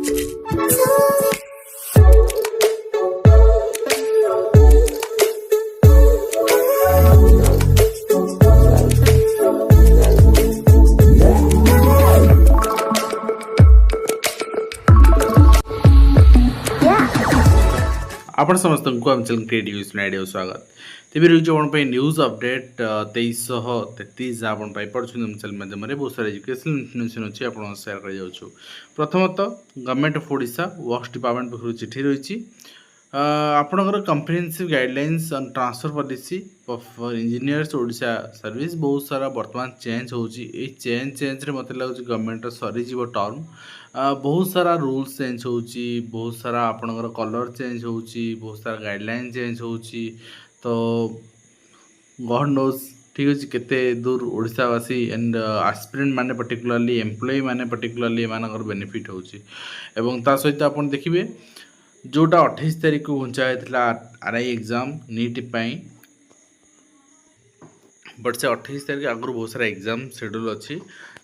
आपण समस्त आम चैनल क्रिएटिव न्यूज स्वागत तेज रही आपण न्यूज अपडेट 2333 आपण पाइपरछन आम चैनल माध्यम बहुत सारा एजुकेशनल इनफर्मेशन अच्छी आप सेयार कर प्रथमतः government of Odisha works department पक्ष चिठी रही आपणकर comprehensive guidelines on transfer policy for engineers Odisha service बहुत सारा बर्तमान चेंज होची चेंज रे मत लगुच गवर्नमेंट सरी टर्म बहुत सारा रूल्स चेंज होची बहुत सारा आपणकर कलर चेंज होची बहुत सारा गाइडलाइन चेंज होची तो गॉड नोज ठीक अच्छे केते दूर ओडिशावासी एंड आस्पिरेंट माने पर्टिकुलरली एम्प्लॉय माने पर्टिकुलरली एमानकर बेनिफिट होची एवं ता सहित आपण देखिबे जोटा 28 तारीख को घुंचा आरआई एग्जाम नीट पाई बट से 28 तारीख आगु बहुत सारा एग्जाम शेड्यूल अच्छी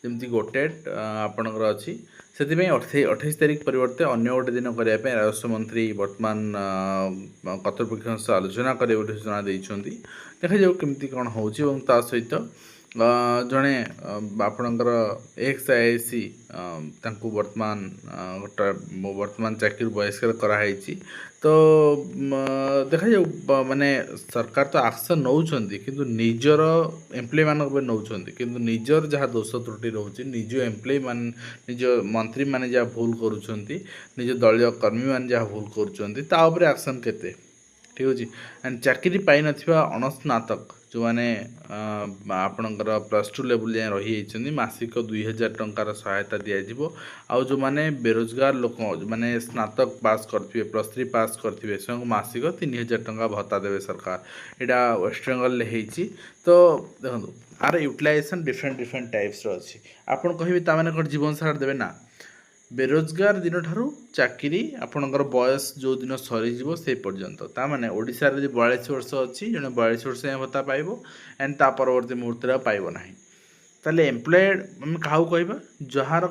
जमी गोटेट आपणकर अच्छी से 28 तारीख परिवर्ते अन्य गोटे दिन करने राजस्व मंत्री वर्तमान कर्तृपक्ष आलोचना करेंगे सूचना देते देखा जाऊ केमती कौन हो सहित जड़े आपणकर एक्स आईसी वर्तमान चाकरी बहिष्कार कराई तो देखा जाऊ माने सरकार तो एक्शन नौ किंतु निजर एम्प्लॉय मान नौ किंतु निजर जहाँ दोष त्रुटि रोचे निज एम्प्लॉय मान निज मंत्री माने जहाँ भूल करुँच निज दलीय कर्मी मान जहाँ भूल करुँच एक्शन केते ठीक अच्छे एंड चाकरी पाई नथिबा अणस्नातक जो मैंने आपणकर +2 लेवल जाए रही मासिक 2000 टंकार सहायता दिज्व आउ जो मैंने बेरोजगार लोक जो मैंने स्नातक पास करते +3 पास करते से मासिक 3000 टंका भत्ता देवे सरकार यहाँ वेस्ट बेंगल होती तो देखो आर यूटिलाइजेशन डिफरेंट टाइप्स अच्छी आपड़ कहे ताने जीवन सारा देवे ना बेरोजगार दिन ठारू चाकरी आपणकर बयस जो दिन सरीज से पर्यंत ताने ओडिशा रे 42 वर्ष अच्छी जड़े 42 वर्ष भत्ता पाइब एंड ता परवर्ती मुहूर्त पाइब ना ताले एम्प्लॉयड आम क्या कहवा जार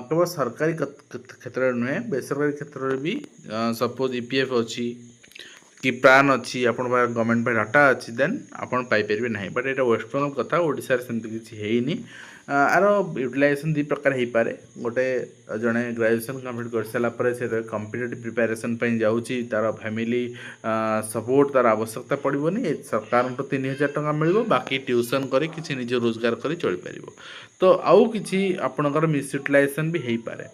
केवल सरकारी क्षेत्र नुहे बेसरकारी क्षेत्र में भी सपोज ईपीएफ अच्छी कि प्राण अच्छी आपण गवर्नमेंट डाटा अच्छी देन आपन पाइपर ना बट ये वेस्ट बेंगल कथा ओडिशा सेमती किसी है आर यूटिलाइजेशन दी प्रकार हो पारे गोटे जड़े ग्रेजुएशन कंप्लीट कर सारापर से कम्पिटेटिव प्रिपेरेसन जाऊँगी तार फैमिली सपोर्ट तार आवश्यकता पड़ोनी सरकार 3000 टंका मिल बाकी ट्यूशन कर किसी निज रोजगार कर चल पार तो आउ कि आपणकर मिसयूटिलाइजेशन भी हो पारे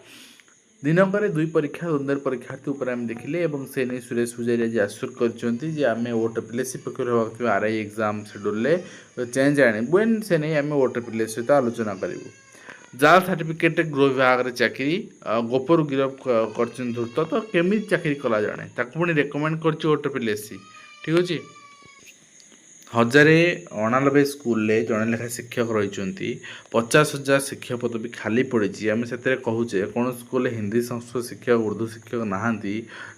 दिनक 2 परीक्षा द्वंद्व परीक्षार्थी उपर आम देखिले और से नहीं सुरेश पूजारी आज आश्योर कर आम ओटीपीएससी पक्ष आरआई एग्जाम शेड्यूल चेंज आने से नहीं आम ओटीपीएससी सहित आलोचना करूँ जाल सर्टिफिकेट गृह विभाग चाकरी गोपर गिरफ कर धूर्त तो केमी चाकरी कला जाने पुणी रेकमेंड कर ओटीपीएससी ठीक अच्छे 1089 स्कूल जड़े लेखा शिक्षक रही 50,000 शिक्षक पद भी खाली पड़ी आम से कहूचे कौन स्कूल हिंदी संस्कृत शिक्षक उर्दू शिक्षक नहांती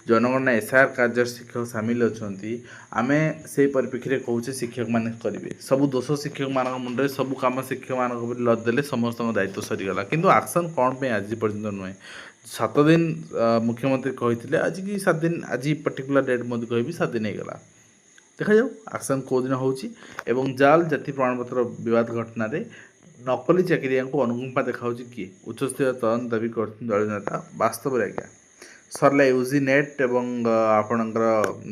जनगणना एसआर कार्य शिक्षक सामिल अच्छा आम से परिप्रेक्षी में कहूचे शिक्षक मैंने करेंगे सब दोष शिक्षक मान मुंडे सब कम शिक्षक मान लदेले समस्त दायित्व सरीगला किंतु एक्शन कौन पे आज पर्यटन नुहे 7 दिन मुख्यमंत्री कहते आज कि 7 दिन आज पर्टिकुलर डेट मत कह 7 दिन होगा देखा जाऊ एक्शन कौ दिन होची जाल जाति प्रमाणपत्र विवाद घटना रे नकली चाकरिया को अनुकंपा देखा किए उच्चस्तरीय तदंत दाबी कर दल नेता वास्तव आज्ञा सरला यूजी नेट आपणकर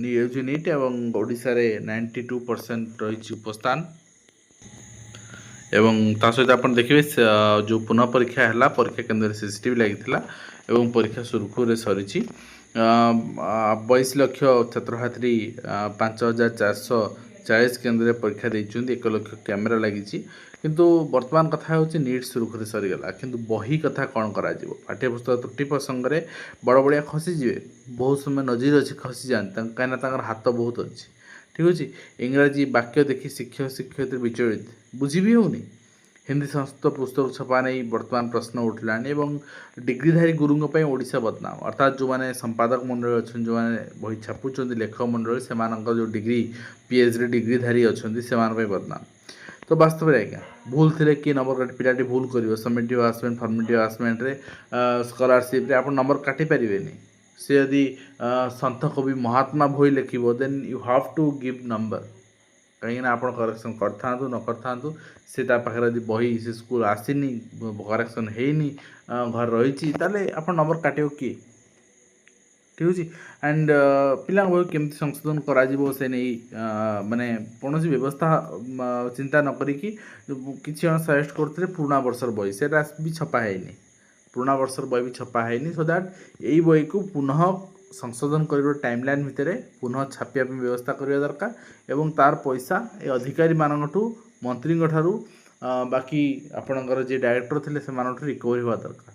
यूजी नीट और ओडिशा रे 92% रही उपस्थान एवं ता सहित आप देखिए जो पुनः परीक्षा है परीक्षा केन्द्र सीसीटीवी लगी परीक्षा सुरखुर सरी 22 लाख छात्र छात्री 5440 केन्द्र परीक्षा देते 1 लाख कैमेरा लगी किंतु वर्तमान कथा हूँ नीट सुरखुरी सरीगला किंतु बही कथा कौन कर पाठ्यपुस्तक त्रुटि प्रसंग में बड़ बड़िया खसीजे बहुत समय नजीर अच्छी खसी जाते कहीं हाथ बहुत अच्छी ठीक अच्छे इंग्राजी वाक्य देखी शिक्षक शिक्षयित्री विचलित बुझी भी होनी हिंदी संस्कृत पुस्तक छपा नहीं वर्तमान प्रश्न उठला डिग्रीधारी गुरुओं ओडिशा बदनाम अर्थात जो मैंने संपादक मंडल अच्छा जो मैंने बही छापुंट लेखक मंडल से जो डिग्री पीएचडी डिग्रीधारी अच्छा से बदनाम तो वास्तव में आज्ञा भूल थे कि नंबर काट पिलाटी भूल कर समेटिव आसमेंट फर्मेटिव आसमेंट स्कॉलरशिप रे आप नंबर काटी पारे से यदि सन्थ कवि महात्मा भोई लिख then you have to give number कहीं आप करेक्शन कर न कर से पाखे यदि बही से स्कूल आसनी करेक्शन होनी घर रही आप नंबर काटे किए ठीक अच्छे एंड पिला बही केमती संशोधन कर से नहीं माने कौन व्यवस्था चिंता न करी किसी जन सजेस्ट करते पुराणा वर्षर बही से भी छपा है पुराणा वर्षर बही भी छपा है सो दैट यही बही को पुनः संशोधन कर टाइमलाइन भितर पुनः छापिया व्यवस्था करवा दरकार एवं तार पैसा ए अधिकारी मानू मंत्री ठारू बाकी आपणकर जे डायरेक्टर थे से रिकवरी हुआ दरकार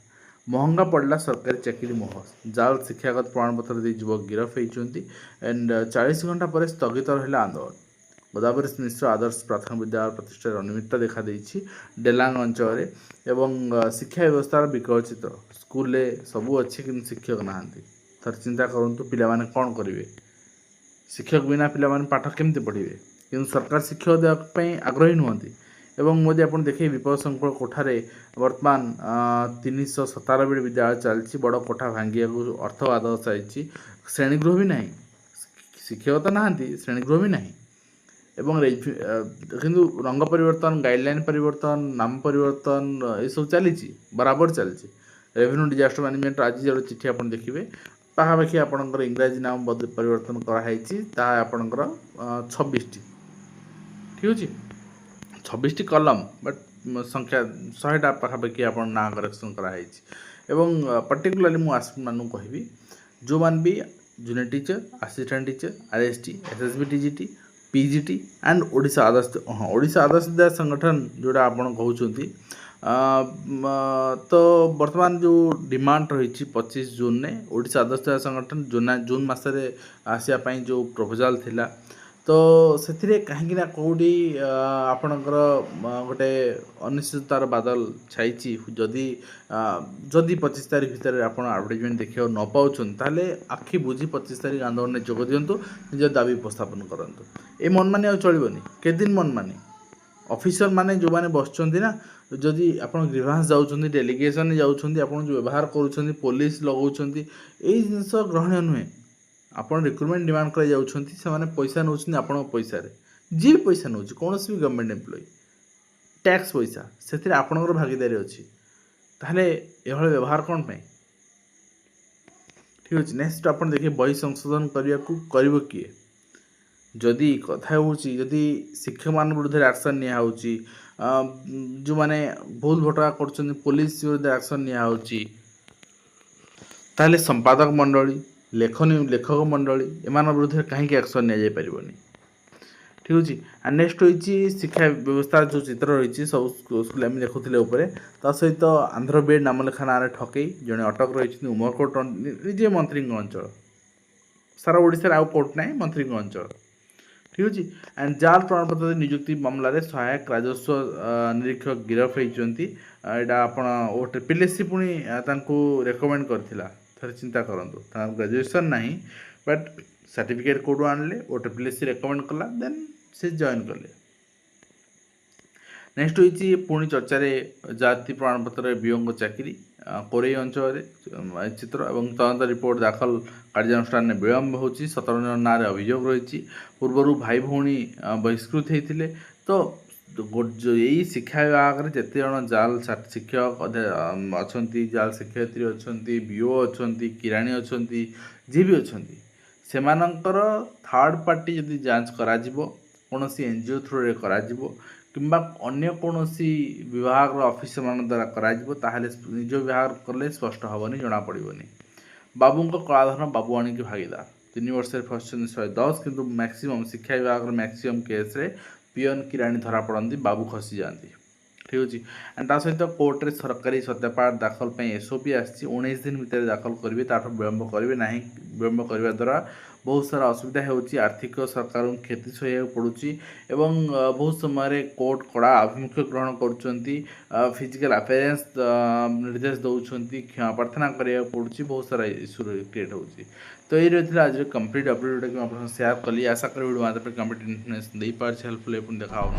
महंगा पड़ला सरकारी चाकरी मोह जाल शिक्षागत प्रमाणपत्र दे युवक गिरफ होती एंड 40 घंटा पर स्थगित रहा आंदोलन गोदावरी मिश्र आदर्श प्राथमिक विद्यालय प्रतिष्ठार अनियमितता देखा डेलांग अंचल एवं शिक्षा व्यवस्थार विकल चित्र स्कूल सबू अच्छी कि शिक्षक नहांती थर चिंता करूँ पिलाने कौन करेंगे शिक्षक बिना पिलाने पाठ केमती पढ़े कि सरकार शिक्षक देवाई आग्रही नुहति एवं मोदी आप देखे विपद संकुल कोठारे वर्तमान 397 विद्यालय चलती बड़ कोठा भांगिया अर्थ आद चलती श्रेणीगृह भी ना शिक्षक तो नहांती श्रेणीगृह भी ना एवं किंतु रंग परिवर्तन गाइडलाइन परिवर्तन नाम परिवर्तन ये सब चली बराबर चलती रेवेन्यू डिजास्टर मैनेजमेंट आज जो चिठी आप देखिए पाखापाखि आपंकर इंग्राजी नाम परिवर्तन कराई आपंकर 26 ठीक अच्छे 26 कलम बट संख्या 100टा पाखापाखि आप ना करेक्शन कराई एवं पर्टिकुलरली मुझे मानू कहि जो मान भी junior teacher assistant teacher RST SSB TGT PGT and Odisha Adarsha हाँ ओडिशा आदर्श विद्या संगठन जोड़ा आप कहते तो वर्तमान जो डिमांड रही 25 जून ने ओडिशा आदर्श विद्या संगठन जून मसरे आसापी जो प्रपोजाल थिला तो से कहीं कौटी आपणकर गोटे अनिश्चिततार बादल छाई जदि 25 तारीख भितर आप आडभटाइजमेंट देखा न पाँच ताले आखि बुझी 25 तारीख आंदोलन में जोग दिंतु निज दाबी उपस्थापन करूँ ये मन मानी चलनी केदिन मन मानी ऑफिसर माने जो मैंने बसुँच ना जदि आप ग्रीभांस जाऊँच डेलीगेशन जाऊँच आप जो व्यवहार करुँच पुलिस लगाऊँ यही जिनस ग्रहण नुहे आप रिक्रुटमेंट डिमांड कर जाऊँच पैसा नौ पैसा जी भी पैसा नौ कौन भी गवर्नमेंट एम्प्लॉय टैक्स पैसा से आपणकर भागीदारी अच्छी ताहले यह व्यवहार कौन पे ठीक अच्छे नेक्स्ट आप देखिए बही संशोधन करने को कर किए जदि कथा होदी शिक्षक मान विरुद्ध एक्शन नि जो मैंने भूल भटका कर पुलिस विरुद्ध एक्शन नि ताहले संपादक मंडली लेखक मंडली एम विरुद्ध कहीं एक्शन नि पारनी ठीक अच्छे एंड नेक्स्ट होती शिक्षा व्यवस्था जो चित्र रही सब स्कूल आम देखुले ता सहित आंध्र बेड नामलेखा ना ठकई जड़े अटक रही उमरकोट निजे मंत्री अंचल सारा ओडिशा आउ कोर्ट ना मंत्री अंचल ठीक अच्छे एंड जाल प्रमाणपत्र नियुक्ति मामलें सहायक राजस्व निरीक्षक गिरफ होती यहाँ आप ट्रिपलएससी पुणी रेकमेंड करथिला थर चिंता करूँ ग्रेजुएशन ना बट सर्टिफिकेट कौटू आनले ट्रिपलएससी रेकमेंड कला देन से जॉइन कले नेक्स्ट होती पुणी चर्चार जाति प्रमाणपत्र बीओ चाकरी कोरई अंचल चित्र और तदंत रिपोर्ट दाखल कार्यानुष्ठान विलम्ब हो 17 जन ना अभियोग रही पूर्वर भाई भौणी बहिष्कृत होते तो यही शिक्षा विभाग में जिते जन जाल शिक्षक अच्छा जाल शिक्षयित्री अच्छा बीओ अच्छा किराणी अच्छा जी भी अच्छा से थर्ड पार्टी जदि जांच करा कौन एनजीओ थ्रू रे करा किंबा अन्य कौन विभाग ऑफिसर मान द्वारा करा निज विभाग कले स्पष्ट हेनी जना पड़ोनी बाबू कलाधन बाबू आणी भागीदार 3 वर्ष फर्स्ट 110 किंतु मैक्सिमम शिक्षा विभाग मैक्सिमम केस रे पियन किराणी धरा पड़ती बाबू खसी जाती ଠିକ୍ ଅଛି। ଆଣ୍ଡ ତା ସହିତ କୋର୍ଟରେ ସରକାରୀ ସତ୍ୟପାଠ ଦାଖଲ ପାଇଁ ଏସ୍ଓପି ଆସିଛି, 19 ଦିନ ଭିତରେ ଦାଖଲ କରିବେ, ତାଠୁ ବିଳମ୍ବ କରିବେ ନାହିଁ। ବିଳମ୍ବ କରିବା ଦ୍ୱାରା ବହୁତ ସାରା ଅସୁବିଧା ହେଉଛି, ଆର୍ଥିକ ସରକାରଙ୍କୁ କ୍ଷତି ସହିବାକୁ ପଡ଼ୁଛି ଏବଂ ବହୁତ ସମୟରେ କୋର୍ଟ କଡ଼ା ଆଭିମୁଖ୍ୟ ଗ୍ରହଣ କରୁଛନ୍ତି, ଫିଜିକାଲ୍ ଆପିଆରେନ୍ସ ନିର୍ଦ୍ଦେଶ ଦେଉଛନ୍ତି, କ୍ଷମା ପ୍ରାର୍ଥନା କରିବାକୁ ପଡ଼ୁଛି, ବହୁତ ସାରା ଇସ୍ୟୁ କ୍ରିଏଟ୍ ହେଉଛି। ତ ଏଇ ରହିଥିଲା ଆଜିର କମ୍ପ୍ଲିଟ୍ ଅପଡ଼େଟ୍ ଯେଉଁଟାକି ମୁଁ ଆପଣଙ୍କ ସେୟାର କଲି। ଆଶା କরি ଭିଡ଼ିଓ ମାଧ୍ୟମରେ କମ୍ପ୍ଲିଟ୍ ଇନଫର୍ମେସନ୍ ଦେଇପାରୁଛି, ହେଲ୍ପଫୁଲ୍। ପୁଣି ଦେଖା ହେବ।